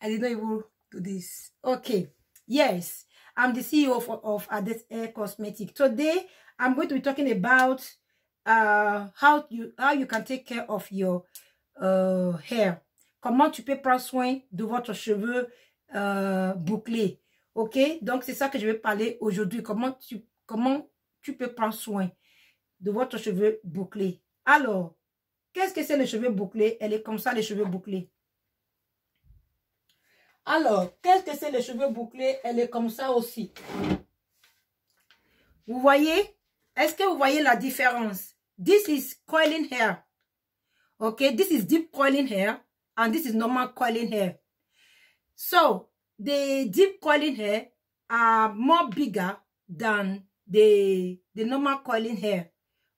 I did not even do this. Okay. Yes. I'm the CEO of Ades Hair Cosmetic. Today, I'm going to be talking about how you can take care of your hair. Comment tu peux prendre soin de votre cheveux bouclés. Ok? Donc, c'est ça que je vais parler aujourd'hui. Comment tu peux prendre soin de votre cheveux bouclés. Alors, qu'est-ce que c'est les cheveux bouclés? Elle est comme ça, les cheveux bouclés. Alors, qu'est-ce que c'est les cheveux bouclés? Elle est comme ça aussi. Vous voyez? Est-ce que vous voyez la différence? This is coiling hair. Okay, this is deep coiling hair and this is normal coiling hair. So, the deep coiling hair are more bigger than the normal coiling hair.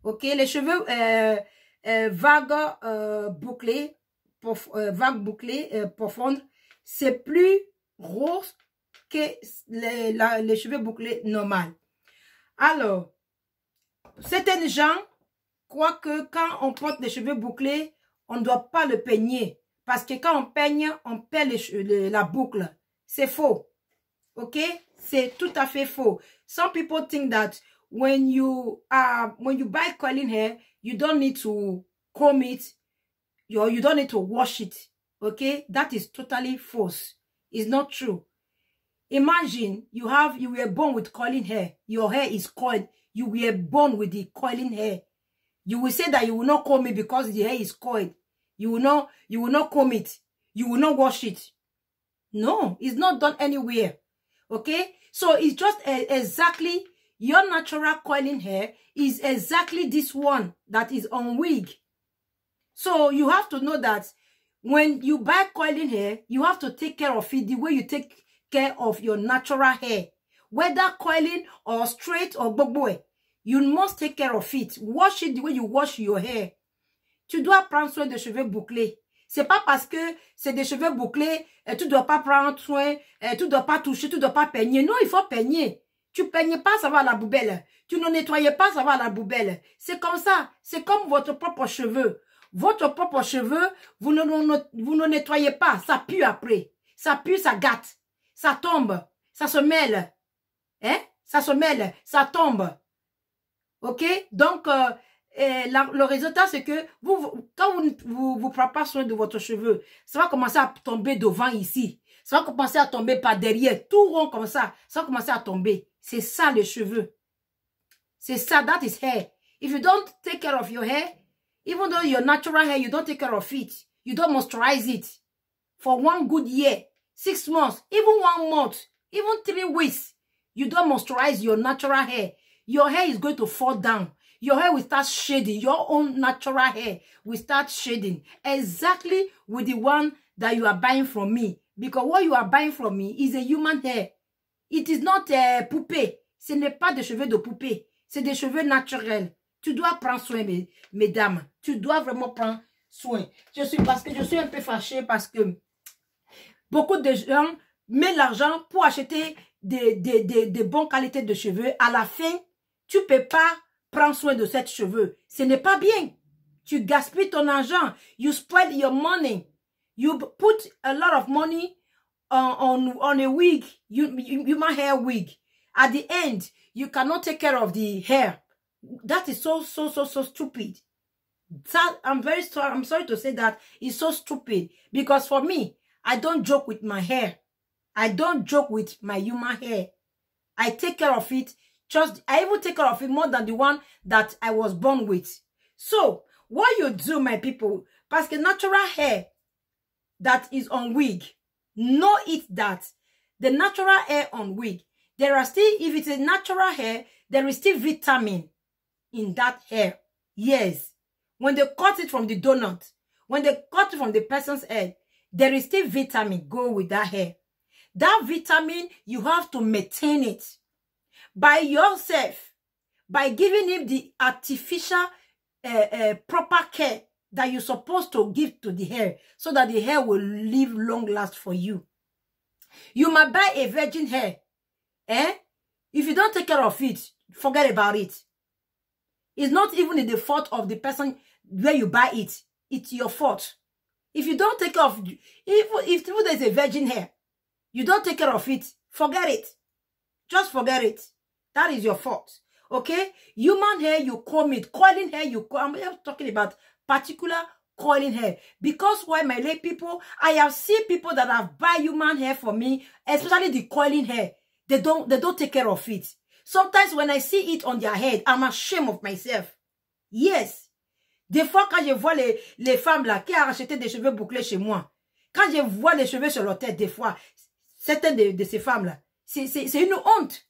Okay, les cheveux vagues bouclés, profondes, c'est plus rose que les cheveux bouclés normaux. Alors, certains gens croient que quand on porte les cheveux bouclés, on ne doit pas le peigner. Parce que quand on peigne, on perd la boucle. C'est faux. Ok? C'est tout à fait faux. Some people think that when you buy coiling hair, you don't need to comb it. You don't need to wash it. Okay? That is totally false. It's not true. Imagine you were born with coiling hair. Your hair is coiled. You were born with the coiling hair. You will say that you will not comb it because the hair is coiled. You will not comb it. You will not wash it. No, it's not done anywhere. Okay? So it's just exactly your natural coiling hair is exactly this one that is on wig. So you have to know that when you buy coiling hair, you have to take care of it the way you take care of your natural hair. Whether coiling or straight or boboe, you must take care of it. Wash it the way you wash your hair. Tu dois prendre soin des cheveux bouclés. C'est pas parce que c'est des cheveux bouclés, tu dois pas prendre soin, tu dois pas toucher, tu dois pas peigner. Non, il faut peigner. Tu peignes pas, ça va à la poubelle. Tu ne nettoies pas, ça va à la poubelle. C'est comme ça. C'est comme votre propre cheveu. Votre propre cheveu, vous ne nettoyez pas. Ça pue après. Ça pue, ça gâte. Ça tombe. Ça se mêle. Hein? Ça se mêle. Ça tombe. Ok? Donc, le résultat, c'est que quand vous ne prenez pas soin de votre cheveu, ça va commencer à tomber devant ici. Ça va commencer à tomber par derrière. Tout rond comme ça. Ça va commencer à tomber. C'est ça, les cheveux. C'est ça. That is hair. If you don't take care of your hair, even though your natural hair, you don't take care of it. You don't moisturize it. For 1 good year, 6 months, even 1 month, even 3 weeks, you don't moisturize your natural hair. Your hair is going to fall down. Your hair will start shading. Your own natural hair will start shading. Exactly with the one that you are buying from me. Because what you are buying from me is a human hair. It is not a poupée. Ce n'est pas des cheveux de poupée. C'est des cheveux naturels. Tu dois prendre soin, mesdames. Tu dois vraiment prendre soin. Parce que je suis un peu fâchée parce que beaucoup de gens mettent l'argent pour acheter des bonnes qualités de cheveux. À la fin, tu ne peux pas prendre soin de cette cheveux. Ce n'est pas bien. Tu gaspilles ton argent. You spoil your money. You put a lot of money on a wig, human hair wig. At the end, you cannot take care of the hair. That is so stupid. That, I'm sorry to say that it's so stupid. Because for me, I don't joke with my hair. I don't joke with my human hair. I take care of it. I even take care of it more than the one that I was born with. So, what you do, my people, parce que natural hair that is on wig, know it that the natural hair on wig, there are still, if it's a natural hair, there is still vitamin in that hair. Yes. When they cut it from the donut, when they cut it from the person's head, there is still vitamin go with that hair. That vitamin, you have to maintain it by yourself, by giving him the artificial proper care that you're supposed to give to the hair so that the hair will live long last for you. You might buy a virgin hair. If you don't take care of it, forget about it. It's not even the fault of the person where you buy it. It's your fault. If you don't take care of, if there's a virgin hair, you don't take care of it, forget it. Just forget it. That is your fault. Okay? Human hair, you comb it. Coiling hair, you comb. I'm talking about particular coiling hair. Because why, my late people, I have seen people that have buy human hair for me, especially the coiling hair. They don't take care of it. Sometimes when I see it on their head, I'm ashamed of myself. Yes. Des fois, quand je vois les femmes là qui ont acheté des cheveux bouclés chez moi, quand je vois les cheveux sur leur tête, des fois, certaines de ces femmes-là, c'est une honte.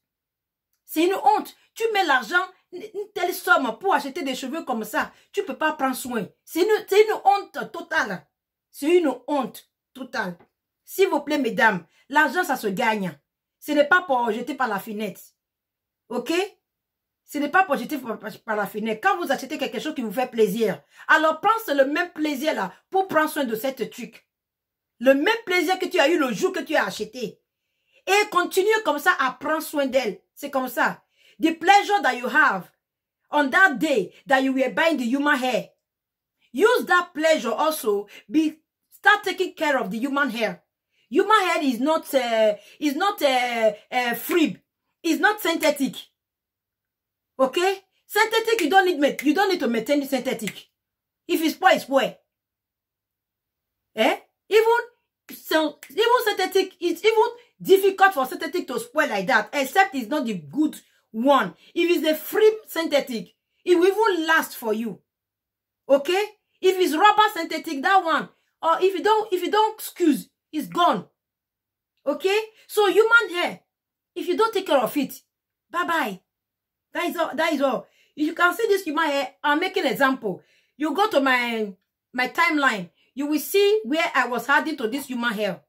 C'est une honte. Tu mets l'argent, une telle somme pour acheter des cheveux comme ça. Tu ne peux pas prendre soin. C'est une honte totale. C'est une honte totale. S'il vous plaît, mesdames, l'argent, ça se gagne. Ce n'est pas pour jeter par la fenêtre. Ok? Ce n'est pas pour jeter par la fenêtre. Quand vous achetez quelque chose qui vous fait plaisir, alors prends le même plaisir là pour prendre soin de cette truc. Le même plaisir que tu as eu le jour que tu as acheté. Et continue comme ça à prendre soin d'elle. C'est comme ça. The pleasure that you have on that day that you were buying the human hair. Use that pleasure also. Start taking care of the human hair. Human hair is not free. It's not synthetic. Okay? Synthetic, you don't need to maintain synthetic. If it's spoil, it's spoil. Eh? Even synthetic, it's even difficult for synthetic to spoil like that, except it's not the good one. If it's a free synthetic, it will even last for you. Okay? If it's rubber synthetic, that one, or if you don't excuse, it's gone. Okay? So human hair, if you don't take care of it, bye-bye. That is all. If you can see this human hair, I'm making an example. You go to my timeline, you will see where I was adding to this human hair.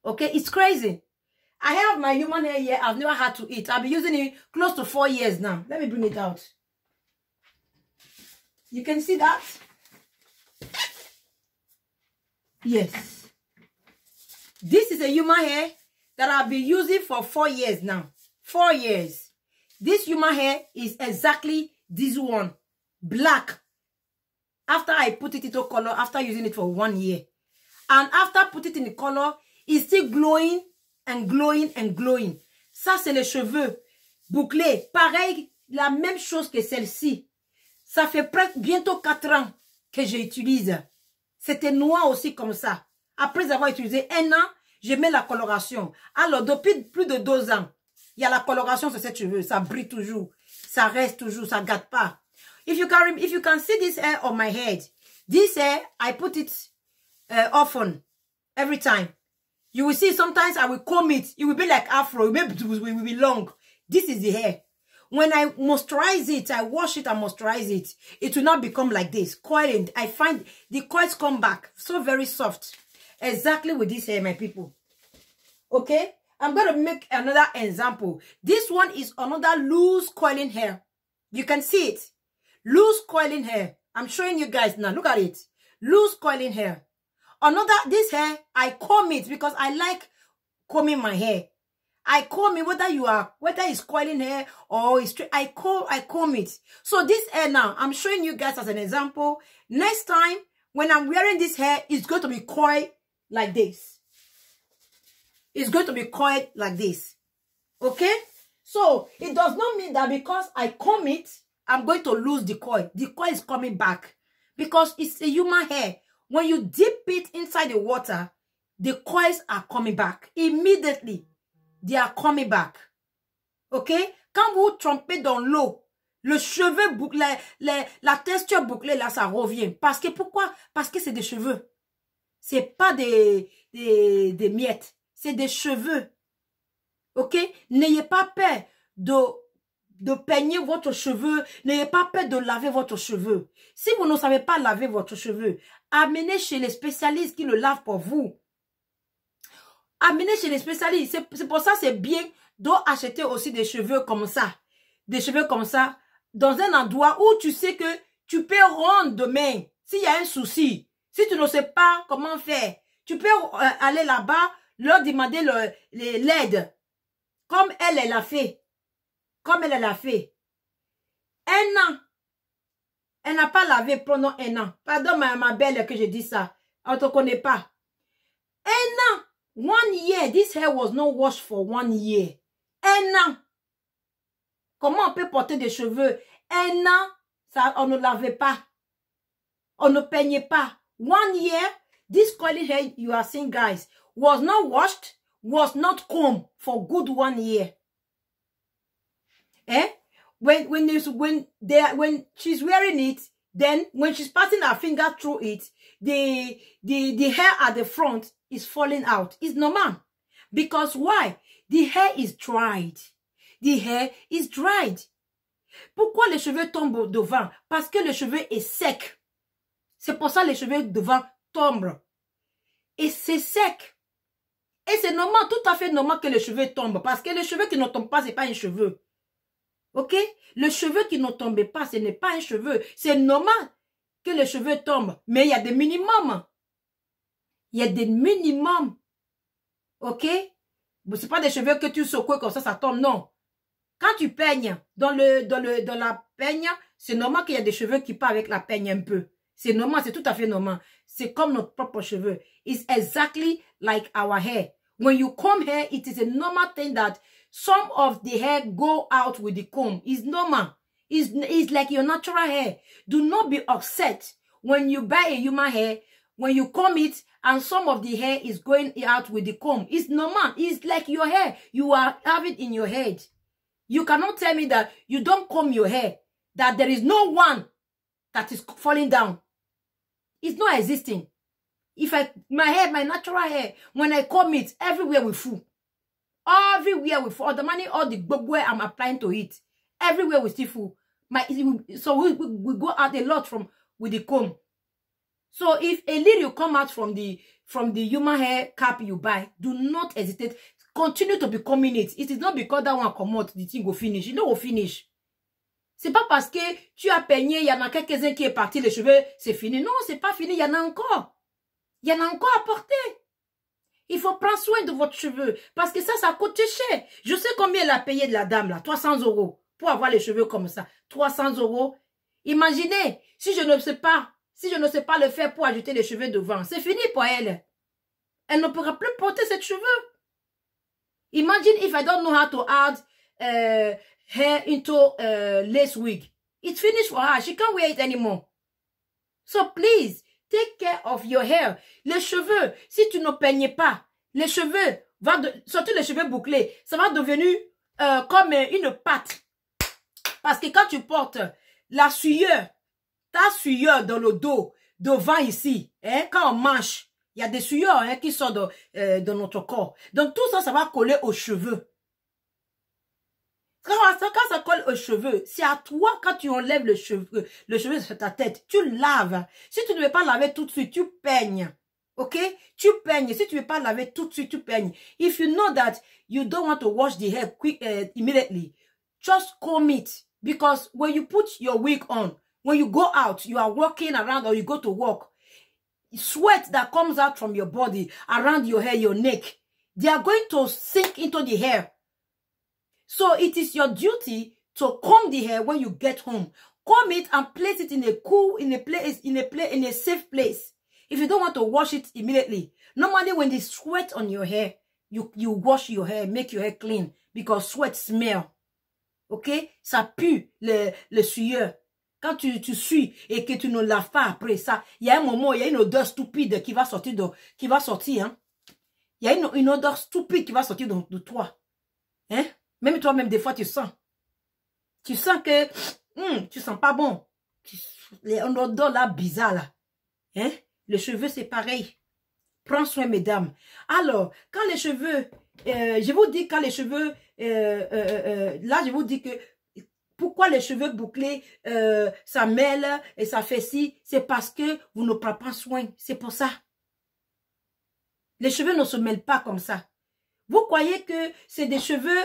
Okay? It's crazy. I have my human hair here. I've never had to eat. I've been using it close to 4 years now. Let me bring it out. You can see that? Yes. This is a human hair that I've been using for 4 years now. 4 years. This human hair is exactly this one. Black. After I put it into color, after using it for 1 year. And after putting it in the color, it's still glowing and glowing and glowing. Ça, c'est les cheveux bouclés. Pareil, la même chose que celle-ci. Ça fait bientôt 4 ans que j'utilise. C'était noir aussi comme ça. Après avoir utilisé 1 an, je mets la coloration. Alors, depuis plus de 2 ans, il y a la coloration sur ces cheveux. Ça brille toujours. Ça reste toujours. Ça ne gâte pas. If you can see this hair on my head, this hair, I put it often, every time. You will see sometimes I will comb it. It will be like afro. It will be long. This is the hair. When I moisturize it, I wash it and moisturize it, it will not become like this. Coiling. I find the coils come back. So very soft. Exactly with this hair, my people. Okay? I'm going to make another example. This one is another loose coiling hair. You can see it. Loose coiling hair. I'm showing you guys now. Look at it. Loose coiling hair. This hair, I comb it because I like combing my hair. I comb it whether it's coiling hair or it's straight. I comb it. So this hair now, I'm showing you guys as an example. Next time, when I'm wearing this hair, it's going to be coiled like this. It's going to be coiled like this. Okay? So, it does not mean that because I comb it, I'm going to lose the coil. The coil is coming back. Because it's a human hair. When you dip it inside the water, the coils are coming back. Immediately, they are coming back. Okay? Quand vous trempez dans l'eau, le cheveu bouclé, la texture bouclée, là, ça revient. Parce que pourquoi? Parce que c'est des cheveux. C'est pas des miettes. C'est des cheveux. Ok? N'ayez pas peur de peigner votre cheveu. N'ayez pas peur de laver votre cheveu. Si vous ne savez pas laver votre cheveu, amenez chez les spécialistes qui le lavent pour vous. Amenez chez les spécialistes. C'est pour ça c'est bien d'acheter aussi des cheveux comme ça. Des cheveux comme ça. Dans un endroit où tu sais que tu peux rendre demain. S'il y a un souci. Si tu ne sais pas comment faire. Tu peux aller là-bas. Leur demander l'aide. Comme elle l'a fait. Comme elle l'a fait. 1 an. Elle n'a pas lavé pendant 1 an. Pardon ma belle que je dis ça. On ne te connaît pas. Un an. 1 year. This hair was not washed for 1 year. Un an. Comment on peut porter des cheveux? Un an, ça, on ne lavait pas. On ne peignait pas. 1 year, this curly hair you are seeing, guys, was not washed, was not combed for good 1 year. Eh? When she's wearing it, then when she's passing her finger through it, the hair at the front is falling out. It's normal. Because why? The hair is dried. The hair is dried. Pourquoi les cheveux tombent devant? Parce que le cheveu est sec. C'est pour ça que les cheveux devant tombent. Et c'est sec. Et c'est normal, tout à fait normal que les cheveux tombent. Parce que les cheveux qui ne tombent pas, ce n'est pas un cheveu. Ok? Le cheveu qui ne tombe pas, ce n'est pas un cheveu. C'est normal que les cheveux tombent. Mais il y a des minimums. Il y a des minimums. Ok? Ce n'est pas des cheveux que tu secoues comme ça tombe. Non. Quand tu peignes dans la peigne, c'est normal qu'il y a des cheveux qui partent avec la peigne un peu. C'est normal, c'est tout à fait normal. C'est comme notre propre cheveux. It's exactly like our hair. When you comb hair, it is a normal thing that some of the hair go out with the comb. It's normal. It's like your natural hair. Do not be upset when you buy a human hair, when you comb it, and some of the hair is going out with the comb. It's normal. It's like your hair. You have it in your head. You cannot tell me that you don't comb your hair, that there is no one that is falling down. It's not existing. If my hair, my natural hair, when I comb it, everywhere will fall. Everywhere will fall. The money, all the bubble I'm applying to it, everywhere will still fall. So we go out a lot with the comb. So if a little come out from the human hair cap you buy, do not hesitate. Continue to be combing it. It is not because that one come out, the thing will finish. You know will finish. C'est pas parce que tu as peigné, il y en a quelques-uns qui est parti, les cheveux, c'est fini. Non, c'est pas fini, il y en a encore. Il y en a encore à porter. Il faut prendre soin de votre cheveu. Parce que ça coûte cher. Je sais combien elle a payé de la dame, là. 300 €. Pour avoir les cheveux comme ça. 300 €. Imaginez, si je ne sais pas le faire pour ajouter les cheveux devant, c'est fini pour elle. Elle ne pourra plus porter ses cheveux. Imagine if I don't know how to add hair into lace wig. It's finished for her. She can't wear it anymore. So please, take care of your hair. Les cheveux, si tu ne peignes pas, les cheveux, surtout les cheveux bouclés, ça va devenir comme une pâte. Parce que quand tu portes la sueur, ta sueur dans le dos, devant ici, hein, quand on mange, il y a des sueurs hein, qui sortent de notre corps. Donc tout ça, ça va coller aux cheveux. Quand ça colle aux cheveux, c'est à toi quand tu enlèves le cheveu sur ta tête, tu laves. Si tu ne veux pas laver tout de suite, tu peignes. Ok? Tu peignes. Si tu ne veux pas laver tout de suite, tu peignes. If you know that you don't want to wash the hair immediately, just comb it. Because when you put your wig on, when you go out, you are walking around or you go to work, sweat that comes out from your body, around your hair, your neck, they are going to sink into the hair. So it is your duty to comb the hair when you get home. Comb it and place it in a safe place. If you don't want to wash it immediately. Normally when there's sweat on your hair, you wash your hair, make your hair clean because sweat smell. Ok? Ça pue le sueur. Quand tu sues et que tu ne laves pas après ça, il y a un moment, il y a une odeur stupide qui va sortir, hein. Il y a une odeur stupide qui va sortir de toi. Hein? Même toi-même, des fois, tu sens. Tu sens que, tu sens pas bon. Une odeur là, bizarre là. Hein? Les cheveux, c'est pareil. Prends soin, mesdames. Alors, quand les cheveux, je vous dis, quand les cheveux, là, je vous dis que, pourquoi les cheveux bouclés, ça mêle et ça fait ci, c'est parce que vous ne prenez pas soin. C'est pour ça. Les cheveux ne se mêlent pas comme ça. Vous croyez que c'est des cheveux,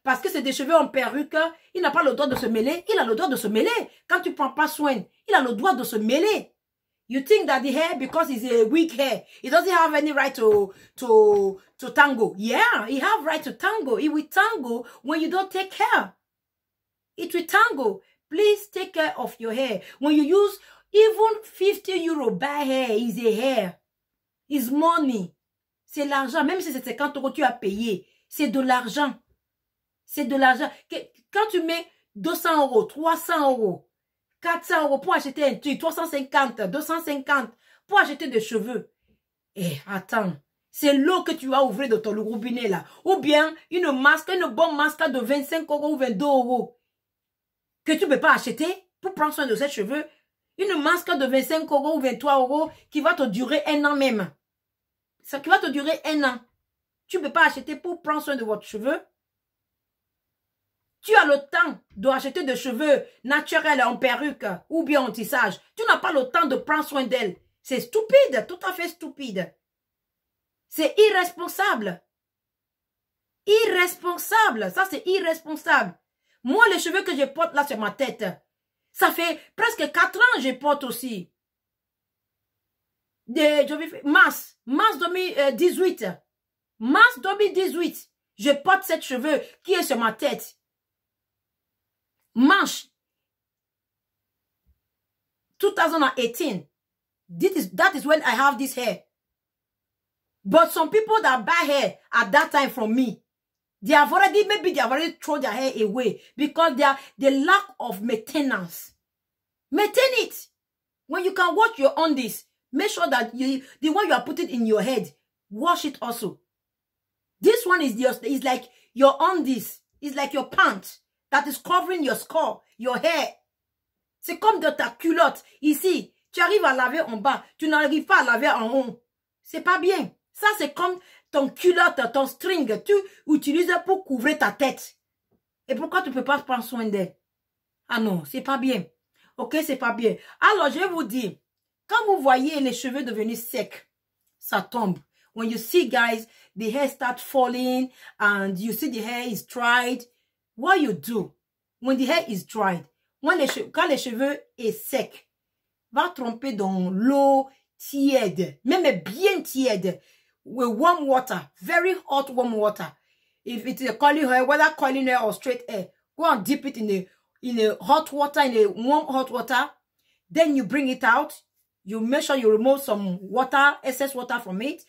parce que c'est des cheveux en perruque, il n'a pas le droit de se mêler. Il a le droit de se mêler. Quand tu ne prends pas soin, il a le droit de se mêler. You think that the hair, because it's a weak hair, it doesn't have any right to tango. Yeah, it have right to tango. It will tango when you don't take care. It will tango. Please take care of your hair. When you use even 50 € buy hair is a hair. It's money. C'est l'argent. Même si c'est 50 €, tu as payé. C'est de l'argent. C'est de l'argent. Quand tu mets 200 €, 300 €, 400 € pour acheter un truc, 350, 250 pour acheter des cheveux. Eh, attends. C'est l'eau que tu vas ouvrir de ton robinet là. Ou bien une bonne masque de 25 € ou 22 € que tu ne peux pas acheter pour prendre soin de ses cheveux. Une masque de 25 € ou 23 € qui va te durer un an même. Ça qui va te durer un an. Tu ne peux pas acheter pour prendre soin de votre cheveux. Tu as le temps d'acheter des cheveux naturels en perruque ou bien en tissage. Tu n'as pas le temps de prendre soin d'elle. C'est stupide, tout à fait stupide. C'est irresponsable. Irresponsable. Ça, c'est irresponsable. Moi, les cheveux que je porte là sur ma tête, ça fait presque 4 ans que je porte aussi. Mars 2018. Mars 2018. Je porte cette cheveux qui est sur ma tête. March 2018. That is when I have this hair. But some people that buy hair at that time from me, they have already thrown their hair away because they lack of maintenance. Maintain it. When you can wash your undies, make sure that the one you are putting in your head, wash it also. This one is like your undies. It's like your pants that is covering your skull, your hair. C'est comme de ta culotte. Ici, tu arrives à laver en bas, tu n'arrives pas à laver en haut. C'est pas bien. Ça, c'est comme ton culotte, ton string, tu utilises pour couvrir ta tête. Et pourquoi tu ne peux pas prendre soin d'elle? Ah non, c'est pas bien. Ok, c'est pas bien. Alors, je vais vous dire, quand vous voyez les cheveux devenir secs, ça tombe. When you see, guys, the hair start falling and you see the hair is dried, what you do? When the hair is dried, quand les cheveux est sec, va tremper dans l'eau tiède, même bien tiède, with warm water, very hot warm water. If it is a curly hair, whether curly hair or straight hair, go and dip it in a hot water, in a warm hot water. Then you bring it out. You make sure you remove some water, excess water from it.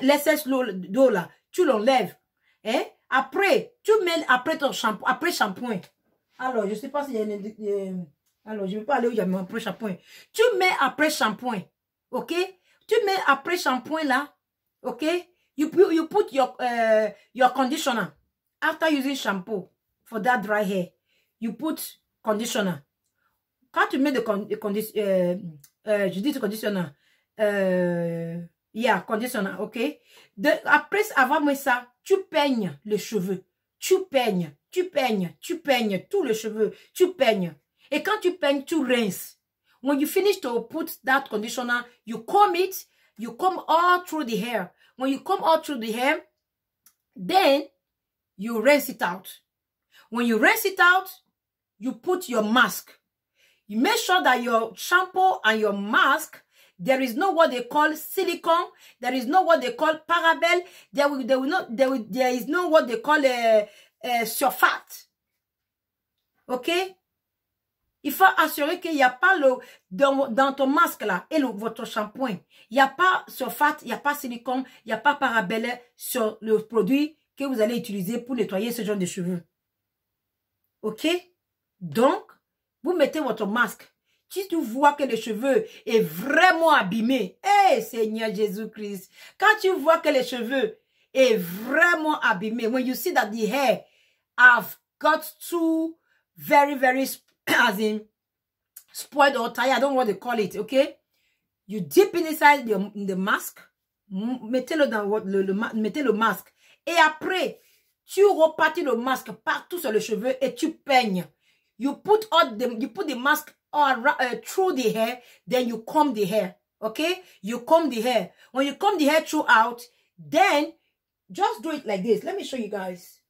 L'excess d'eau là, tu l'enlèves. Après, tu mets après ton shampoing, après shampoing. Alors, je sais pas si y a alors, je ne vais pas aller où il y a mon après shampoing. Tu mets après shampoing. Ok? Tu mets après shampoing là. Ok? You put your conditioner. After using shampoo for that dry hair, you put conditioner. Quand tu mets conditioner, je dis conditioner. Yeah, conditioner, ok? Après avoir mis ça, tu peignes les cheveux. Tu peignes tous les cheveux. Tu peignes. Et quand tu peignes, tu rinces. When you finish to put that conditioner, you comb it. You comb all through the hair. When you comb all through the hair, then you rinse it out. When you rinse it out, you put your mask. You make sure that your shampoo and your mask, there is no what they call silicone. There is no what they call parabel. There is no what they call surfactant. Ok? Il faut assurer qu'il n'y a pas dans ton masque là et votre shampoing. Il n'y a pas surfactant, il n'y a pas silicone, il n'y a pas parabelle sur le produit que vous allez utiliser pour nettoyer ce genre de cheveux. Ok? Donc, vous mettez votre masque. Si tu vois que le cheveu est vraiment abîmé, hey, Seigneur Jésus-Christ, quand tu vois que le cheveu est vraiment abîmé, when you see that the hair have got too very as in spoiled or tired, I don't know what they call it, okay? You dip inside the mask, mettez-le dans mettez le masque, et après, tu repartis le masque partout sur le cheveu et tu peignes. You put the mask through the hair, then you comb the hair, okay? You comb the hair. When you comb the hair throughout, then just do it like this. Let me show you guys.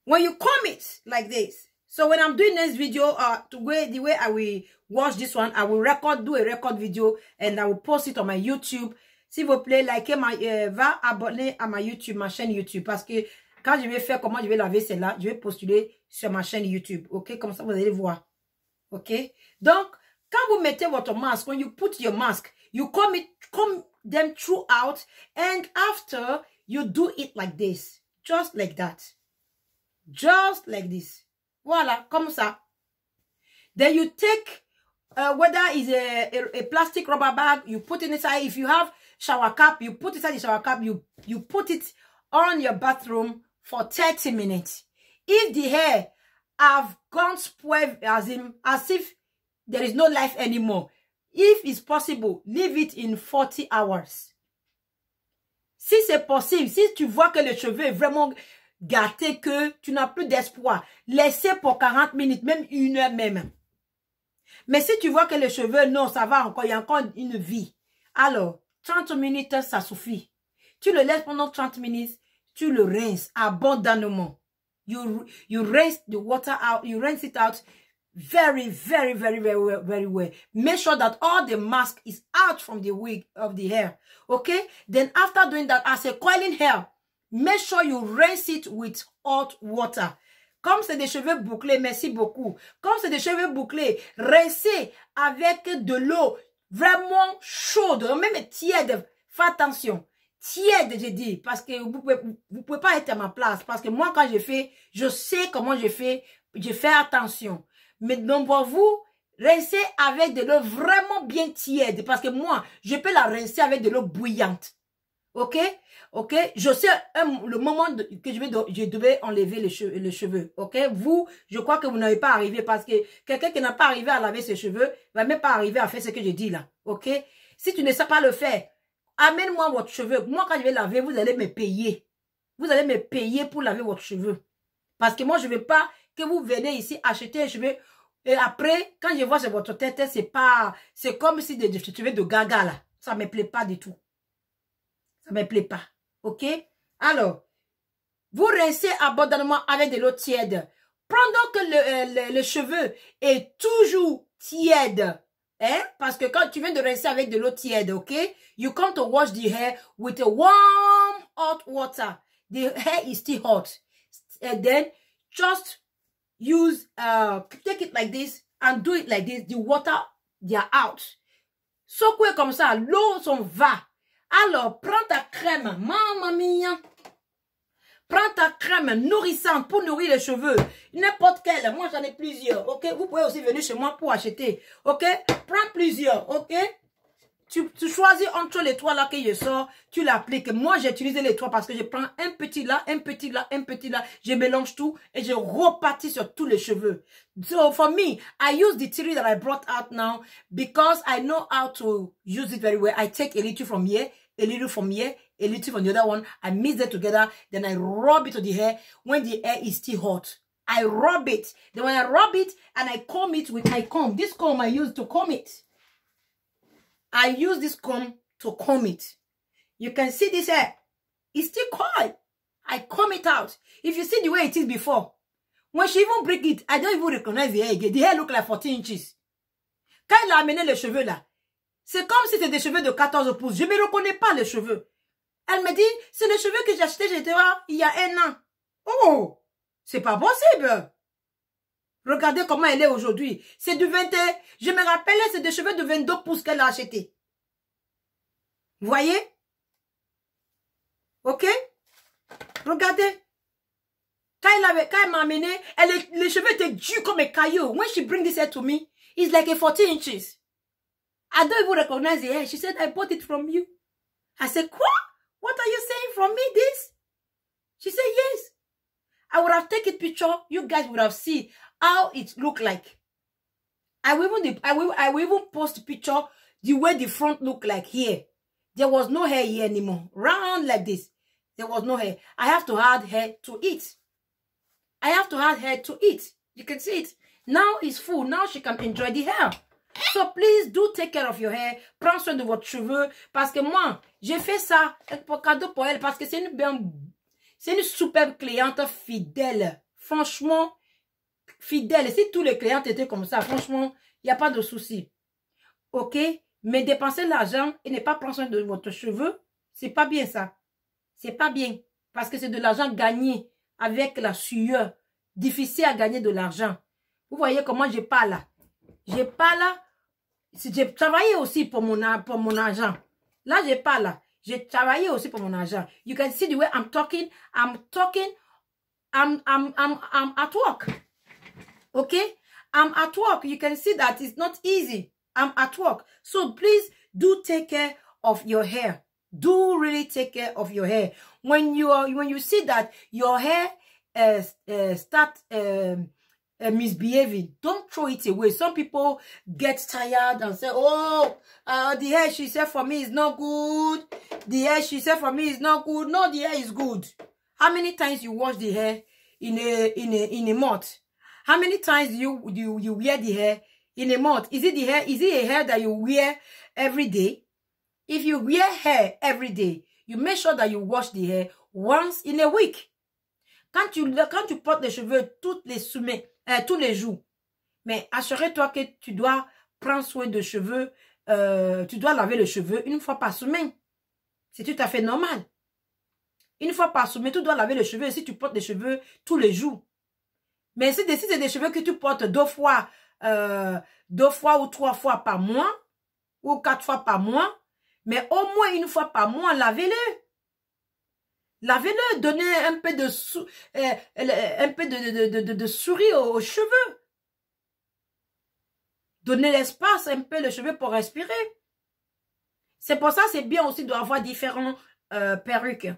When you comb it like this, so when I'm doing this video, the way I will watch this one, I will do a record video and I will post it on my YouTube. S'il vous plaît, likez va abonner à ma YouTube, ma chaîne YouTube, parce que quand je vais faire comment je vais laver celle-là, je vais postuler sur ma chaîne YouTube, ok? Comme ça, vous allez voir, ok? Donc, quand vous mettez votre masque, when you put your mask, you comb them throughout, and after you do it like this, just like that, just like this. Voilà, comme ça. Then you take whether it's a plastic rubber bag, you put it inside. If you have shower cap, you put inside the shower cap. You put it on your bathroom for 30 minutes. If the hair have gone spoiled as if there is no life anymore, if it's possible, leave it in 40 hours. Si c'est possible, si tu vois que le cheveu est vraiment gâté, que tu n'as plus d'espoir, laissez pour 40 minutes, même 1 heure même. Mais si tu vois que les cheveux, non, ça va encore, il y a encore une vie. Alors, 30 minutes, ça suffit. Tu le laisses pendant 30 minutes, tu le rinces abondamment. You rinse the water out, you rinse it out very, very, very, very, very well. Make sure that all the mask is out from the wig of the hair. Okay? Then after doing that, as a coiling hair, make sure you rinse it with hot water. Comme c'est des cheveux bouclés, merci beaucoup. Comme c'est des cheveux bouclés, rincez avec de l'eau vraiment chaude, même tiède. Fais attention. Tiède, j'ai dit, parce que vous pouvez pas être à ma place. Parce que moi, quand je fais, je sais comment je fais attention. Mais donc, pour vous, rincez avec de l'eau vraiment bien tiède. Parce que moi, je peux la rincer avec de l'eau bouillante. Ok? Ok? Je sais le moment que je devais enlever les cheveux. Ok? Vous, je crois que vous n'avez pas arrivé parce que quelqu'un qui n'a pas arrivé à laver ses cheveux va même pas arriver à faire ce que je dis là. Ok? Si tu ne sais pas le faire, amène-moi votre cheveu. Moi, quand je vais laver, vous allez me payer. Vous allez me payer pour laver votre cheveu. Parce que moi, je ne veux pas que vous venez ici acheter un cheveu. Et après, quand je vois sur votre tête, c'est comme si des cheveux de gaga là. Ça ne me plaît pas du tout. Ça ne me plaît pas. Ok? Alors, vous rincez abondamment avec de l'eau tiède. Pendant que le cheveu est toujours tiède, hein? Parce que quand tu viens de rincer avec de l'eau tiède, ok? You come to wash the hair with a warm, hot water. The hair is still hot. And then just use, take it like this and do it like this. The water, they are out. Secouez comme ça, l'eau s'en va. Alors, prends ta crème, mamma mia. Prends ta crème nourrissante pour nourrir les cheveux. N'importe quelle. Moi, j'en ai plusieurs. Ok? Vous pouvez aussi venir chez moi pour acheter. Ok? Prends plusieurs. Ok? Tu choisis entre les trois là que je sors. Tu l'appliques. Moi, j'ai utilisé les trois parce que je prends un petit là, un petit là, un petit là. Je mélange tout et je repartis sur tous les cheveux. So, for me, I use the three that I brought out now because I know how to use it very well. I take a little from here, a little from here, a little from the other one. I mix it together. Then I rub it to the hair when the hair is still hot. I rub it. Then when I rub it and I comb it with my comb. This comb I use to comb it. I use this comb to comb it. You can see this hair. It's still coiled. I comb it out. If you see the way it is before, when she even break it, I don't even recognize the hair again. The hair look like 14 inches. Quand elle a amené les cheveux là, c'est comme si c'était des cheveux de 14 pouces. Je ne me reconnais pas les cheveux. Elle me dit, c'est les cheveux que j'ai achetés chez toi il y a 1 an. Oh, c'est pas possible. Regardez comment elle est aujourd'hui. C'est du 21. Je me rappelle, c'est des cheveux de 22 pouces qu'elle a acheté. Vous voyez? Ok? Regardez. Quand elle m'a amené, les cheveux étaient durs comme un caillou. When she bring this hair to me, it's like a 14 inches. I don't even recognize the hair. She said, I bought it from you. I said, what? What are you saying from me, this? She said, yes. I would have taken a picture. You guys would have seen how it looked like. I will even post a picture the way the front looked like here. There was no hair here anymore. Round like this. There was no hair. I have to add hair to it. I have to add hair to it. You can see it. Now it's full. Now she can enjoy the hair. So please do take care of your hair. Prends soin de votre cheveux. Parce que moi, j'ai fait ça pour cadeau pour elle. Parce que c'est une superbe cliente fidèle. Franchement, fidèle. Si tous les clients étaient comme ça, franchement, il n'y a pas de souci. Ok? Mais dépenser l'argent et ne pas prendre soin de votre cheveux, c'est pas bien ça. C'est pas bien. Parce que c'est de l'argent gagné avec la sueur. Difficile à gagner de l'argent. Vous voyez comment je parle là? Je parle là. J'ai travaillé aussi pour mon argent. Là, je parle. J'ai travaillé aussi pour mon argent. You can see the way I'm talking. I'm at work. Okay? I'm at work. You can see that it's not easy. I'm at work. So please do take care of your hair. Do really take care of your hair. When you see that your hair start misbehaving, don't throw it away. Some people get tired and say, oh, the hair she said for me is not good. The hair she said for me is not good. No, the hair is good. How many times you wash the hair in a month? How many times you wear the hair in a month? Is it a hair that you wear every day? If you wear hair every day, you make sure that you wash the hair once in a week. Quand tu portes les cheveux tous les jours, mais assure-toi que tu dois prendre soin de cheveux, tu dois laver les cheveux une fois par semaine. C'est tout à fait normal. Une fois par semaine, tu dois laver les cheveux si tu portes les cheveux tous les jours. Mais si c'est des cheveux que tu portes deux fois ou 3 fois par mois, ou 4 fois par mois, mais au moins une fois par mois, lavez-le. Lavez-le, donnez un peu de souris aux cheveux. Donnez l'espace un peu les cheveux pour respirer. C'est pour ça c'est bien aussi d'avoir différentes perruques.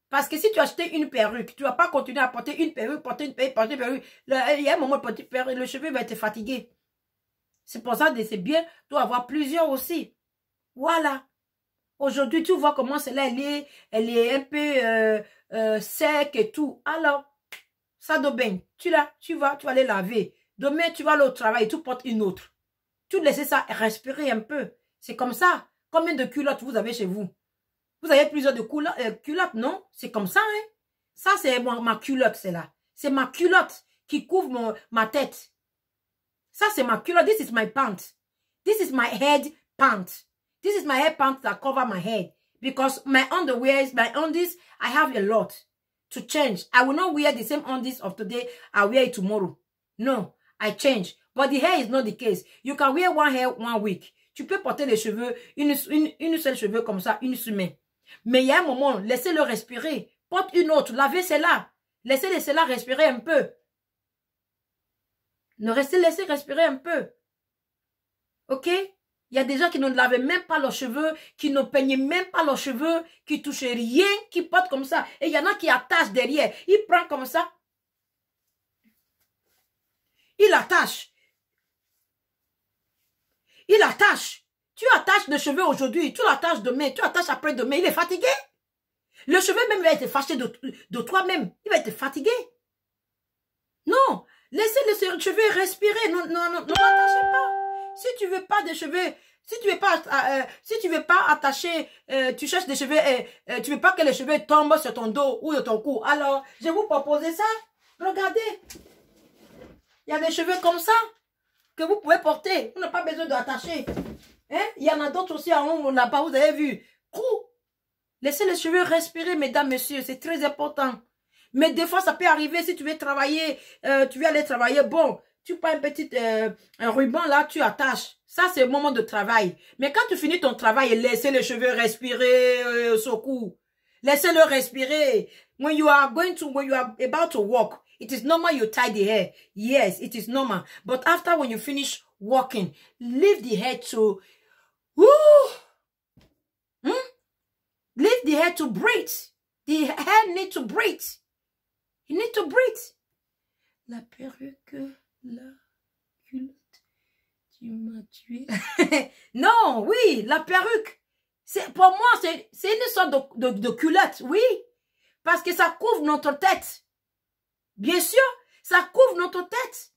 Parce que si tu as acheté une perruque, tu ne vas pas continuer à porter une perruque, porter une perruque. Il y a un moment où le cheveu va être fatigué. C'est pour ça que c'est bien d'avoir plusieurs aussi. Voilà. Aujourd'hui, tu vois comment celle-là, elle est un peu sec et tout. Alors, ça doit bien. Tu vas aller laver. Demain, tu vas aller au travail, tu portes une autre. Tu laisses ça respirer un peu. C'est comme ça. Combien de culottes vous avez chez vous? Vous avez plusieurs de culottes, non? C'est comme ça, hein? Ça, c'est ma culotte, c'est là. C'est ma culotte qui couvre ma tête. Ça, c'est ma culotte. This is my pant. This is my head pant. This is my hair pants that cover my head. Because my underwears, my undies, I have a lot to change. I will not wear the same undies of today. I wear it tomorrow. No, I change. But the hair is not the case. You can wear one hair one week. Tu peux porter les cheveux, une seule cheveux comme ça, une semaine. Mais il y a un moment, laissez-le respirer. Porte une autre, lavez celle-là. Laissez celle-là respirer un peu. Laissez respirer un peu. Ok? Il y a des gens qui ne lavaient même pas leurs cheveux, qui ne peignaient même pas leurs cheveux, qui touchaient rien, qui portent comme ça. Et il y en a qui attachent derrière. Il prend comme ça. Il attache. Il attache. Tu attaches le cheveu aujourd'hui, tu l'attaches demain, tu attaches après-demain. Il est fatigué. Le cheveu même va être fâché de toi-même. Il va être fatigué. Non. Laissez le cheveu respirer. Non, n'attachez pas. Si tu veux pas de cheveux, si tu veux pas attacher, tu cherches des cheveux, tu veux pas que les cheveux tombent sur ton dos ou sur ton cou. Alors, je vais vous proposer ça. Regardez. Il y a des cheveux comme ça que vous pouvez porter. Vous n'avez pas besoin d'attacher. Hein? Il y en a d'autres aussi en haut là-bas, vous avez vu. Laissez les cheveux respirer, mesdames, messieurs. C'est très important. Mais des fois, ça peut arriver si tu veux travailler, tu veux aller travailler, bon. Tu prends un ruban là, tu attaches. Ça, c'est le moment de travail. Mais quand tu finis ton travail, laissez les cheveux respirer au cou. Laissez-le respirer. When you are about to walk, it is normal you tie the hair. Yes, it is normal. But after when you finish walking, leave the hair to... Leave the hair to breathe. The hair need to breathe. You need to breathe. La perruque... La culotte, tu m'as tué. Non, oui, la perruque. Pour moi, c'est une sorte de culotte, oui. Parce que ça couvre notre tête. Bien sûr, ça couvre notre tête.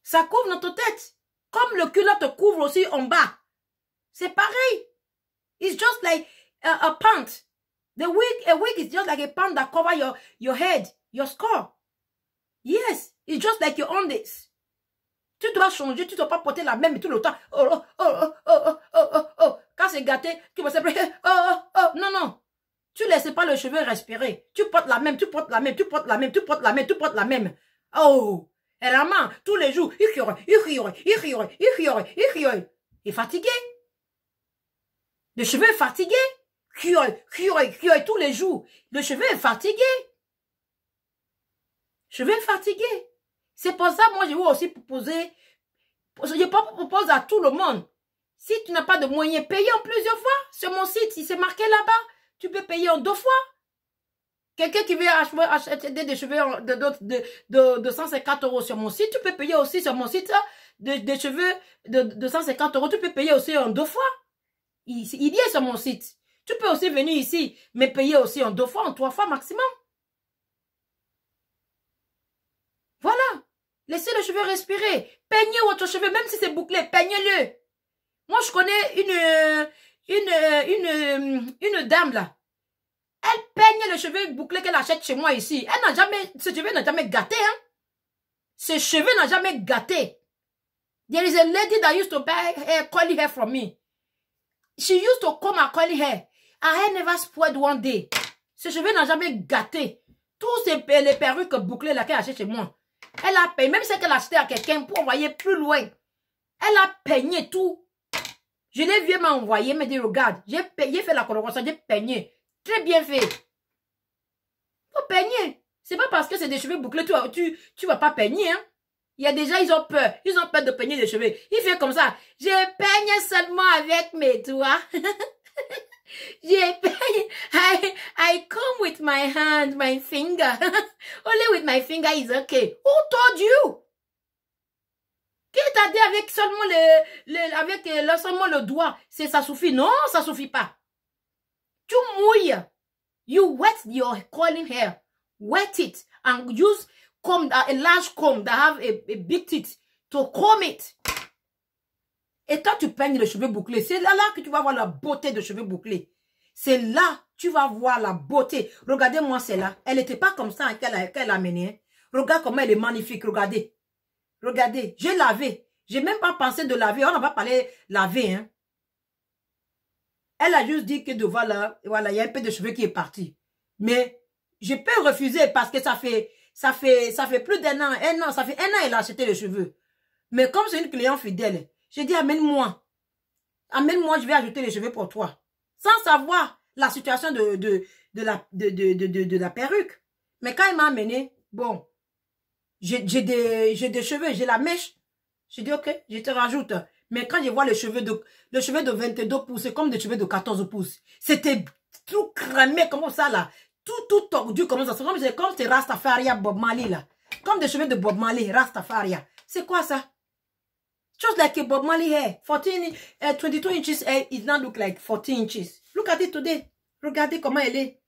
Ça couvre notre tête. Comme le culotte couvre aussi en bas. C'est pareil. It's just like a pant. A wig is just like a pant that covers your head, your skull. Yes, it's just like your undies. Tu dois changer, tu ne dois pas porter la même tout le temps. Quand c'est gâté, tu vas s'appeler. Non, non. Tu ne laisses pas le cheveu respirer. Tu portes la même, tu portes la même, tu portes la même, tu portes la même, tu portes la même. Oh, elle a main tous les jours. Il est fatigué. Le cheveu est fatigué. Tous les jours. Le cheveu est fatigué. Cheveu est fatigué. C'est pour ça, moi, je veux aussi proposer. Je propose à tout le monde. Si tu n'as pas de moyens, payer en plusieurs fois. Sur mon site, si c'est marqué là-bas, tu peux payer en 2 fois. Quelqu'un qui veut acheter des cheveux de 150 € sur mon site, tu peux payer aussi sur mon site des cheveux de 150 €. Tu peux payer aussi en 2 fois. Il y est sur mon site. Tu peux aussi venir ici, mais payer aussi en 2 fois, en 3 fois maximum. Voilà. Laissez le cheveu respirer. Peignez votre cheveu, même si c'est bouclé, peignez-le. Moi, je connais une dame là. Elle peigne le cheveu bouclé qu'elle achète chez moi ici. Elle n'a jamais, ce cheveu n'a jamais gâté, hein. Ce cheveu n'a jamais gâté. There is a lady that used to buy hair, curly hair from me. She used to comb her curly hair. Her hair never spoiled one day. Ce cheveu n'a jamais gâté. Tous les perruques bouclées là qu'elle achète chez moi. Elle a payé, même si elle a acheté à quelqu'un pour envoyer plus loin. Elle a peigné tout. Je l'ai vu m'envoyer, me dit, regarde, j'ai fait la coloration, j'ai peigné. Très bien fait. Faut peigner. C'est pas parce que c'est des cheveux bouclés, tu vas pas peigner, hein. Il y a déjà, ils ont peur. Ils ont peur de peigner les cheveux. Il fait comme ça. Je peigne seulement avec mes doigts. Je peigne. I comb with my hand, my finger. Only with my finger is okay. Who told you? Qui t'a dit avec seulement seulement le doigt, ça suffit? Non, ça suffit pas. Tu mouilles. You wet your curling hair. Wet it and use comb, a large comb that have a big teeth to comb it. Et quand tu peignes les cheveux bouclés, c'est là que tu vas voir la beauté de cheveux bouclés. C'est là tu vas voir la beauté. Regardez-moi celle-là. Elle n'était pas comme ça qu'elle a menée. Hein. Regarde comment elle est magnifique. Regardez. Regardez. J'ai lavé. J'ai même pas pensé de laver. On n'a pas parlé laver. Hein. Elle a juste dit que de voilà, il y a un peu de cheveux qui est parti. Mais je peux refuser parce que ça fait plus d'un an. Ça fait 1 an elle a acheté les cheveux. Mais comme c'est une cliente fidèle, j'ai dit amène-moi. Amène-moi, je vais ajouter les cheveux pour toi. Sans savoir la situation de la perruque. Mais quand il m'a amené, bon, j'ai des cheveux, j'ai la mèche. J'ai dit ok, je te rajoute. Mais quand je vois les cheveux de 22 pouces, c'est comme des cheveux de 14 pouces. C'était tout cramé comme ça là. Tout tordu comme ça. C'est comme c'est Rastafaria Bob Marley là. Comme des cheveux de Bob Marley, Rastafaria. C'est quoi ça? Just like a Bob Marley hair. 22 inches hair, it now look like 14 inches. Look at it today. Regardez comment elle est.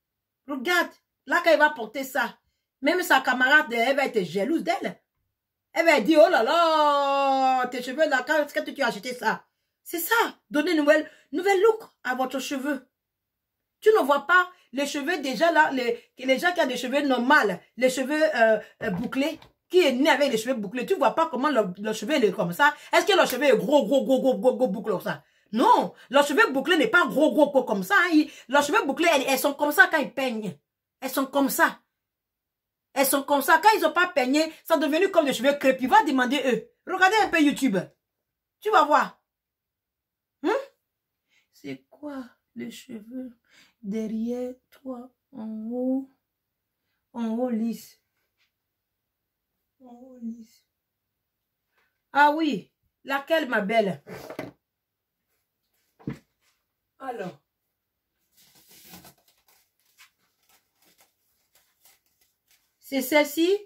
Regarde. Là, quand elle va porter ça, même sa camarade, elle va être jalouse d'elle. Elle va dire, oh là là, tes cheveux là, quand est-ce que tu as acheté ça? C'est ça. Donner nouvelle look à votre cheveux. Tu ne vois pas les cheveux déjà là, les gens qui ont des cheveux normaux, les cheveux bouclés, qui est né avec les cheveux bouclés, tu vois pas comment le cheveu est comme ça. Est-ce que le cheveu est gros bouclé comme ça? Non, le cheveu bouclé n'est pas gros comme ça. Hein. Les cheveux bouclés, elles sont comme ça quand ils peignent. Elles sont comme ça. Elles sont comme ça. Quand ils n'ont pas peigné, ça est devenu comme des cheveux crépus. Va demander eux. Regardez un peu YouTube. Tu vas voir. Hein? C'est quoi les cheveux derrière toi en haut? En haut lisse. En haut lisse. Ah oui. Laquelle, ma belle? Alors. C'est celle-ci.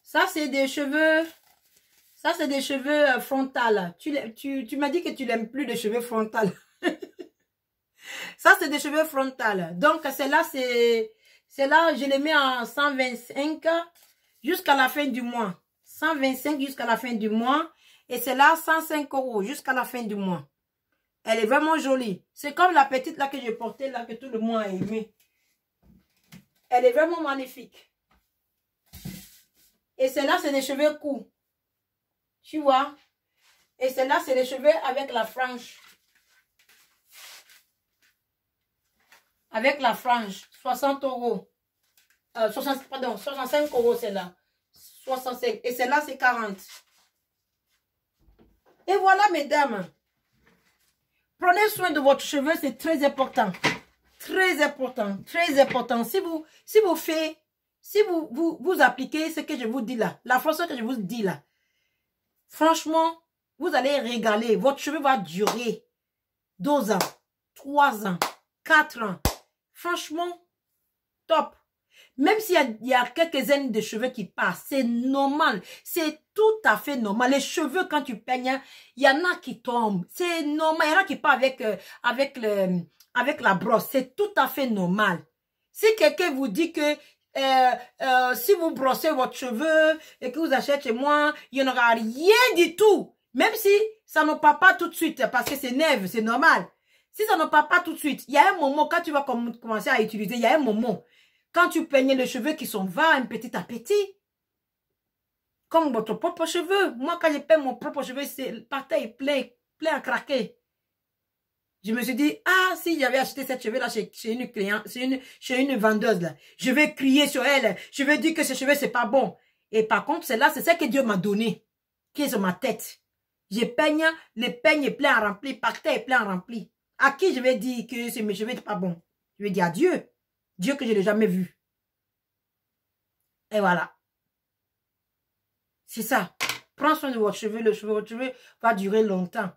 Ça, c'est des cheveux. Ça, c'est des cheveux frontales. Tu m'as dit que tu n'aimes plus les cheveux frontales. Ça, c'est des cheveux frontales. Donc, celle-là, je les mets en 125 jusqu'à la fin du mois. 125 jusqu'à la fin du mois. Et celle-là, 105 € jusqu'à la fin du mois. Elle est vraiment jolie. C'est comme la petite là que j'ai portée là, que tout le monde a aimé. Elle est vraiment magnifique. Et celle-là, c'est des cheveux courts. Tu vois? Et celle-là, c'est les cheveux avec la frange. Avec la frange. 60 €. Pardon, 65 € celle-là. 65. Et celle-là, c'est 40. Et voilà, mesdames. Prenez soin de votre cheveu, c'est très important. Très important, très important. Si vous appliquez ce que je vous dis là, la façon que je vous dis là, franchement, vous allez régaler. Votre cheveu va durer 2 ans, 3 ans, 4 ans. Franchement, top. Même s'il y a quelques-unes de cheveux qui passent, c'est normal. C'est tout à fait normal. Les cheveux, quand tu peignes, il y en a qui tombent. C'est normal. Il y en a qui partent avec la brosse. C'est tout à fait normal. Si quelqu'un vous dit que si vous brossez votre cheveu et que vous achetez chez moi, il n'y en aura rien du tout. Même si ça ne part pas tout de suite parce que c'est neuf, c'est normal. Si ça ne part pas tout de suite, il y a un moment quand tu vas commencer à utiliser, il y a un moment. Quand tu peignes les cheveux qui sont vains petit à petit, comme votre propre cheveu. Moi, quand je peigne mon propre cheveu, c'est parti plein à craquer. Je me suis dit, ah, si j'avais acheté cette cheveux-là chez une cliente, chez une vendeuse, là, je vais crier sur elle, je vais dire que ce cheveu, c'est pas bon. Et par contre, c'est ce que Dieu m'a donné, qui est sur ma tête. Je peigne, les peignes plein à remplir, parti est plein à remplir. À qui je vais dire que mes cheveux, c'est pas bon? Je vais dire à Dieu. Dieu que je n'ai jamais vu. Et voilà. C'est ça. Prends soin de votre cheveu. Votre cheveu va durer longtemps.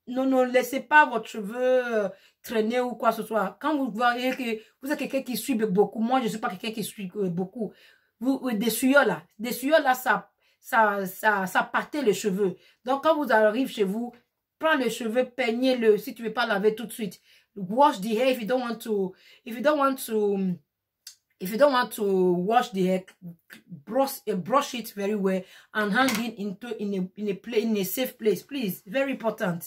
Ne laissez pas votre cheveu traîner ou quoi que ce soit. Quand vous voyez que vous êtes quelqu'un qui suit beaucoup, moi je ne suis pas quelqu'un qui suit beaucoup. Des suyaux là, ça pâtait les cheveux. Donc quand vous arrivez chez vous, prends le cheveu, peignez-le si tu ne veux pas laver tout de suite. Wash the hair if you don't want to wash the hair, brush it very well and hang it in a safe place, please. Very important.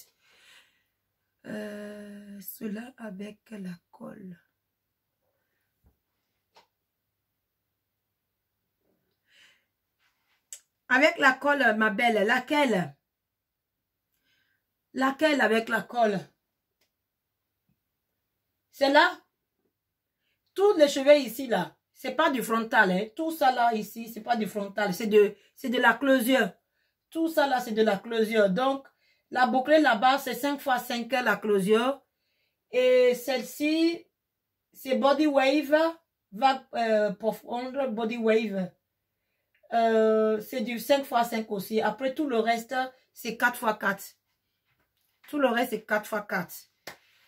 Cela avec la colle. Avec la colle, ma belle, laquelle? Laquelle avec la colle? C'est là? Tous les cheveux ici, là, c'est pas du frontal, hein. Tout ça, là, ici, c'est pas du frontal. C'est de la closure. Tout ça, là, c'est de la closure. Donc, la bouclée là-bas, c'est 5 x 5 la closure. Et celle-ci, c'est body wave, vague profondre, body wave. C'est du 5 x 5 aussi. Après, tout le reste, c'est 4 x 4. Tout le reste, c'est 4 x 4.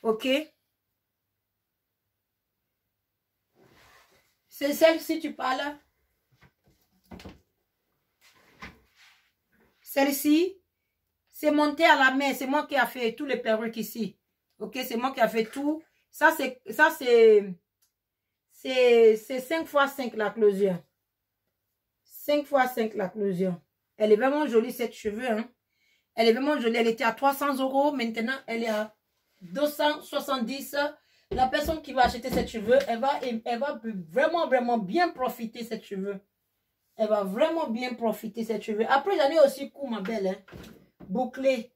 OK? C'est celle-ci, tu parles. Celle-ci, c'est monté à la main. C'est moi qui a fait tous les perruques ici. OK, c'est moi qui a fait tout. Ça, c'est 5 x 5 la closure. 5 x 5 la closure. Elle est vraiment jolie, cette cheveux. Hein? Elle est vraiment jolie. Elle était à 300 €. Maintenant, elle est à 270. La personne qui va acheter cette cheveux, elle va vraiment bien profiter cette cheveux. Elle va vraiment bien profiter cette cheveux. Après, j'en ai aussi court, ma belle. Hein? Bouclé.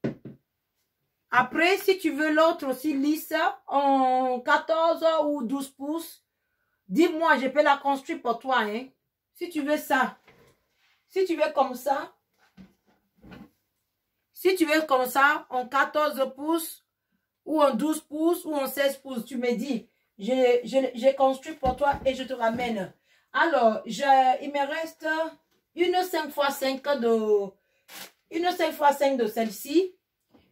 Après, si tu veux l'autre aussi lisse, en 14 ou 12 pouces, dis-moi, je peux la construire pour toi. Hein? Si tu veux ça. Si tu veux comme ça. Si tu veux comme ça, en 14 pouces, ou en 12 pouces, ou en 16 pouces, tu me dis, j'ai construit pour toi et je te ramène. Alors, il me reste une 5 x 5 de celle-ci.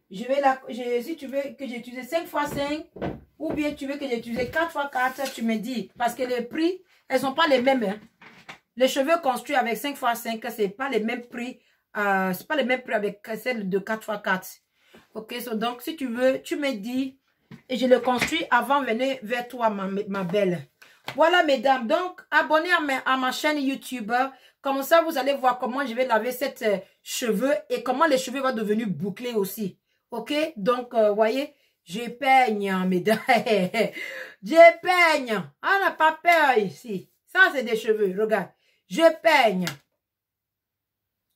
Si tu veux que j'utilise 5 x 5, ou bien tu veux que j'utilise 4 x 4, tu me dis. Parce que les prix, elles ne sont pas les mêmes. Hein. Les cheveux construits avec 5 x 5, ce n'est pas les mêmes prix. C'est pas les mêmes prix avec celle de 4 x 4. Ok, donc si tu veux, tu me dis et je le construis avant de venir vers toi, ma belle. Voilà, mesdames. Donc, abonnez à ma chaîne YouTube. Comme ça, vous allez voir comment je vais laver cette cheveux et comment les cheveux vont devenir bouclés aussi. Ok, donc, voyez, je peigne, mesdames. Je peigne. On n'a pas peur ici. Ça, c'est des cheveux. Regarde. Je peigne.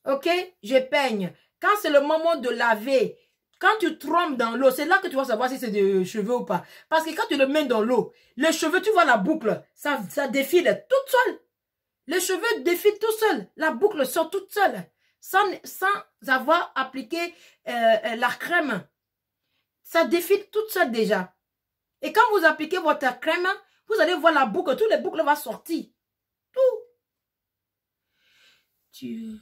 Ok, je peigne. Quand c'est le moment de laver, quand tu trempes dans l'eau, c'est là que tu vas savoir si c'est des cheveux ou pas. Parce que quand tu le mets dans l'eau, les cheveux, tu vois la boucle, ça défile toute seule. Les cheveux défilent tout seul. La boucle sort toute seule. Sans avoir appliqué la crème. Ça défile toute seule déjà. Et quand vous appliquez votre crème, vous allez voir la boucle, tous les boucles vont sortir. Tout. Tu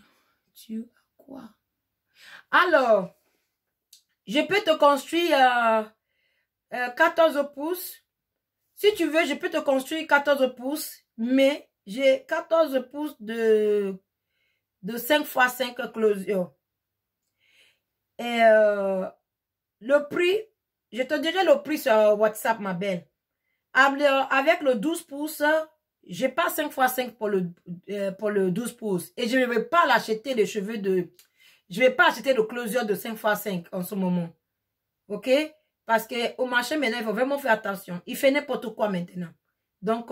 as quoi? Alors, je peux te construire 14 pouces. Si tu veux, je peux te construire 14 pouces, mais j'ai 14 pouces de 5 x 5 closure. Et le prix, je te dirai le prix sur WhatsApp, ma belle. Avec le 12 pouces, j'ai pas 5 x 5 pour le 12 pouces. Et je ne vais pas l'acheter les cheveux de... Je ne vais pas acheter le closure de 5 x 5 en ce moment. Ok? Parce que au marché maintenant, il faut vraiment faire attention. Il fait n'importe quoi maintenant. Donc,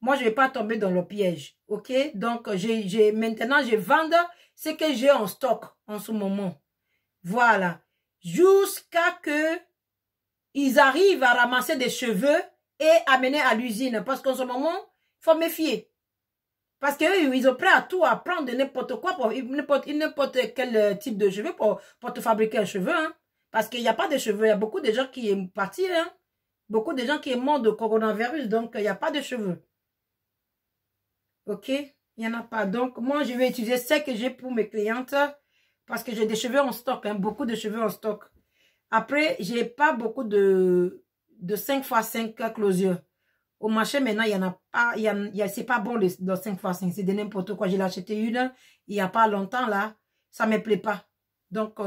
moi, je ne vais pas tomber dans le piège. Ok? Donc, maintenant, je vends ce que j'ai en stock en ce moment. Voilà. Jusqu'à que ils arrivent à ramasser des cheveux et amener à l'usine. Parce qu'en ce moment, il faut méfier. Parce qu'eux, ils ont prêt à tout, à prendre n'importe quoi, pour n'importe quel type de cheveux pour te fabriquer un cheveu. Hein. Parce qu'il n'y a pas de cheveux. Il y a beaucoup de gens qui sont partis. Hein. Beaucoup de gens qui sont morts de coronavirus. Donc, il n'y a pas de cheveux. Ok? Il n'y en a pas. Donc, moi, je vais utiliser ce que j'ai pour mes clientes. Parce que j'ai des cheveux en stock. Hein, beaucoup de cheveux en stock. Après, j'ai pas beaucoup de 5 x 5 closures. Au marché, maintenant, il y en a pas, c'est pas bon le 5 x 5, c'est de n'importe quoi. J'ai acheté une, il n'y a pas longtemps, là, ça ne me plaît pas. Donc,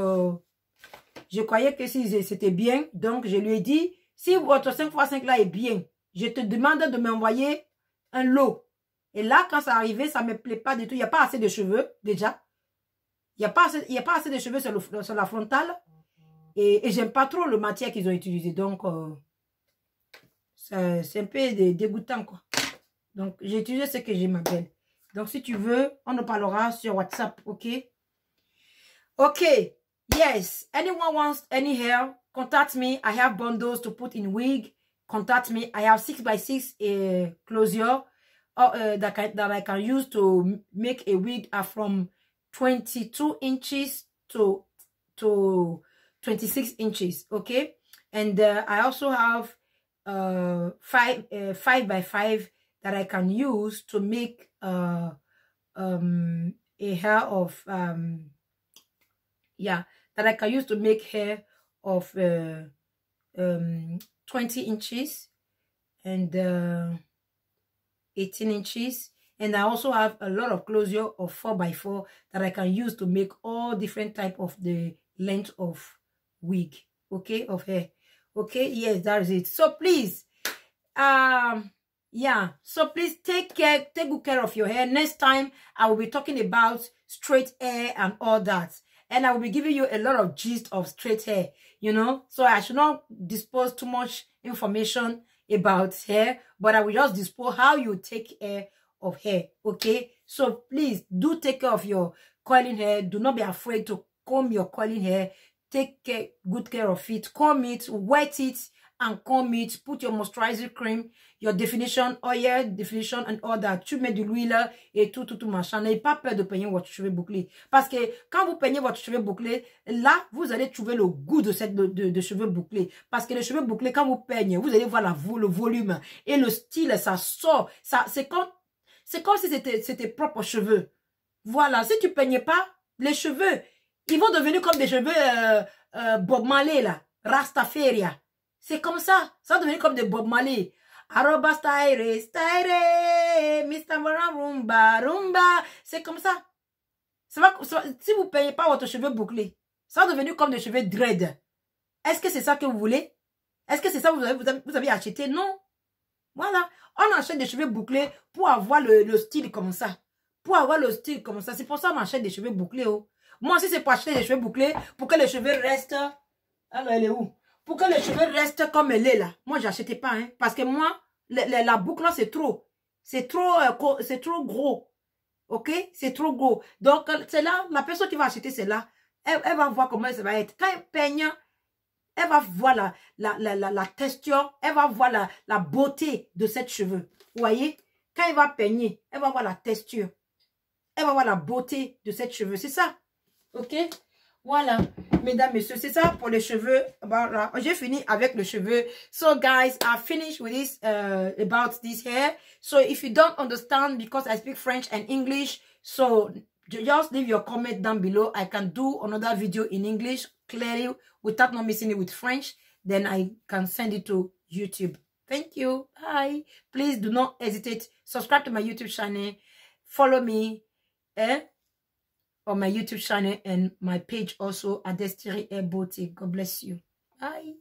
je croyais que si c'était bien, donc je lui ai dit, si votre 5 x 5 là est bien, je te demande de m'envoyer un lot. Et là, quand ça arrivait, ça ne me plaît pas du tout. Il n'y a pas assez de cheveux, déjà. Il n'y a pas assez de cheveux sur la frontale. Et j'aime pas trop le matière qu'ils ont utilisé. Donc, c'est un peu dégoûtant, quoi. Donc, j'ai utilisé ce que j'ai, ma belle. Donc, si tu veux, on en parlera sur WhatsApp, ok? Ok. Yes. Anyone wants any hair, contact me. I have bundles to put in wig. Contact me. I have 6 by 6 closure that I can use to make a wig from 22 inches to 26 inches, okay? And I also have 5 by 5 that I can use to make a hair of that I can use to make hair of 20 inches and 18 inches. And I also have a lot of closure of 4 by 4 that I can use to make all different type of the length of wig, okay, of hair. Okay, yes, that is it. So please, so please take good care of your hair. Next time I will be talking about straight hair and all that, and I will be giving you a lot of gist of straight hair, you know. So I should not dispose too much information about hair, but I will just dispose how you take care of hair. Okay, so please do take care of your curling hair. Do not be afraid to comb your curling hair. Take good care of it. Comb it, wet it, and comb it. Put your moisturizer cream, your definition, oil, definition, and all that. Tu mets de l'huile et tout machin. N'ayez pas peur de peigner votre cheveu bouclé. Parce que quand vous peignez votre cheveu bouclé, là, vous allez trouver le goût de cheveux bouclés. Parce que les cheveux bouclés, quand vous peignez, vous allez voir le volume et le style, ça sort. C'est comme si c'était propre cheveux. Voilà. Si tu peignais pas, les cheveux, ils vont devenir comme des cheveux Bob Marley, là. Rastafaria. C'est comme ça. Ça va devenir comme des Bob Marley. Aroba style, Mr. Rumba, rumba. C'est comme ça. Si vous ne payez pas votre cheveu bouclé, ça va devenir comme des cheveux dread. Est-ce que c'est ça que vous voulez? Est-ce que c'est ça que vous avez acheté? Non. Voilà. On achète des cheveux bouclés pour avoir le style comme ça. Pour avoir le style comme ça. C'est pour ça qu'on achète des cheveux bouclés. Oh. Moi aussi, c'est pour acheter des cheveux bouclés, pour que les cheveux restent... Alors, elle est où? Pour que les cheveux restent comme elle est là. Moi, j'achetais pas, hein. Parce que moi, la boucle là, c'est trop. C'est trop gros. Ok? C'est trop gros. Donc, c'est là, la personne qui va acheter celle-là, elle va voir comment ça va être. Quand elle peigne, elle va voir la texture, elle va voir la beauté de cette cheveux. Vous voyez? Quand elle va peigner, elle va voir la texture. Elle va voir la beauté de cette cheveux. C'est ça. Ok, voilà. mesdames, messieurs, c'est ça pour les cheveux. Voilà, j'ai fini avec le cheveu. So, guys, I finished with this about this hair. So, if you don't understand because I speak French and English, so just leave your comment down below. I can do another video in English clearly without not missing it with French. Then I can send it to YouTube. Thank you. Bye. Please do not hesitate. Subscribe to my YouTube channel. Follow me on my YouTube channel and my page also, Adestiri Hair Boutique. God bless you. Bye.